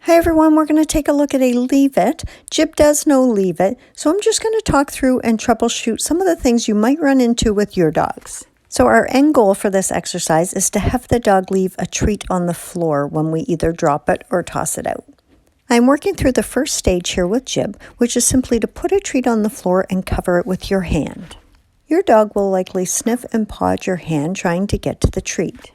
Hi everyone, we're going to take a look at a Leave It. Jib does know Leave It, so I'm just going to talk through and troubleshoot some of the things you might run into with your dogs. So our end goal for this exercise is to have the dog leave a treat on the floor when we either drop it or toss it out. I'm working through the first stage here with Jib, which is simply to put a treat on the floor and cover it with your hand. Your dog will likely sniff and paw at your hand trying to get to the treat.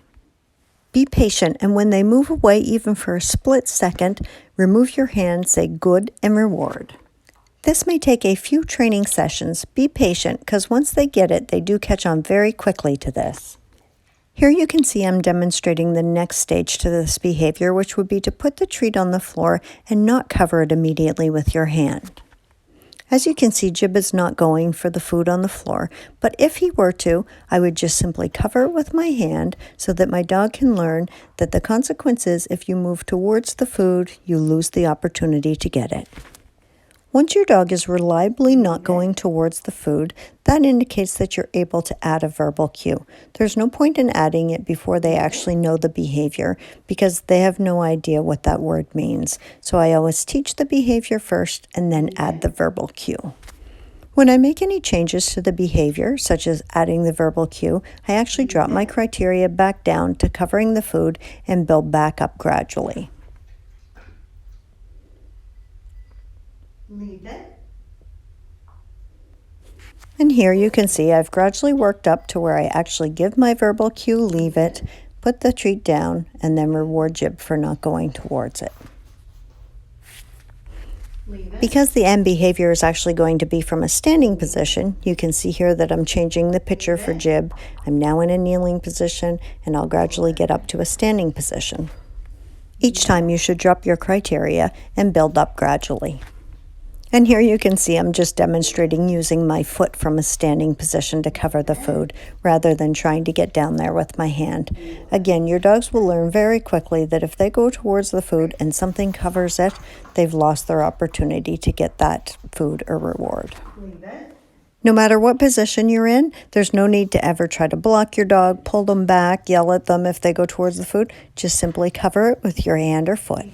Be patient, and when they move away even for a split second, remove your hand, say good, and reward. This may take a few training sessions. Be patient, because once they get it, they do catch on very quickly to this. Here you can see I'm demonstrating the next stage to this behavior, which would be to put the treat on the floor and not cover it immediately with your hand. As you can see, Jib is not going for the food on the floor, but if he were to, I would just simply cover it with my hand so that my dog can learn that the consequence is if you move towards the food, you lose the opportunity to get it. Once your dog is reliably not going towards the food, that indicates that you're able to add a verbal cue. There's no point in adding it before they actually know the behavior because they have no idea what that word means. So I always teach the behavior first and then add the verbal cue. When I make any changes to the behavior, such as adding the verbal cue, I actually drop my criteria back down to covering the food and build back up gradually. Leave it. And here you can see I've gradually worked up to where I actually give my verbal cue, leave it, put the treat down, and then reward Jib for not going towards it. Because the end behavior is actually going to be from a standing position, you can see here that I'm changing the picture for Jib. I'm now in a kneeling position, and I'll gradually get up to a standing position. Each time you should drop your criteria and build up gradually. And here you can see I'm just demonstrating using my foot from a standing position to cover the food rather than trying to get down there with my hand. Again, your dogs will learn very quickly that if they go towards the food and something covers it, they've lost their opportunity to get that food or reward. No matter what position you're in, there's no need to ever try to block your dog, pull them back, yell at them if they go towards the food. Just simply cover it with your hand or foot.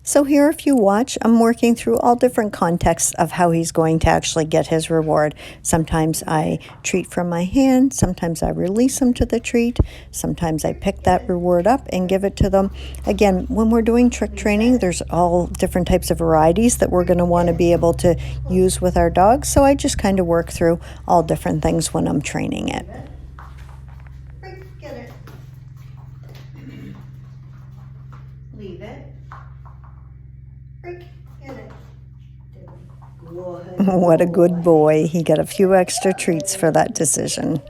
So here, if you watch, I'm working through all different contexts of how he's going to actually get his reward. Sometimes I treat from my hand, sometimes I release him to the treat, sometimes I pick that reward up and give it to them. Again, when we're doing trick training, there's all different types of varieties that we're going to want to be able to use with our dogs. So I just kind of work through all different things when I'm training it. Get it. Leave it. What a good boy. He got a few extra treats for that decision.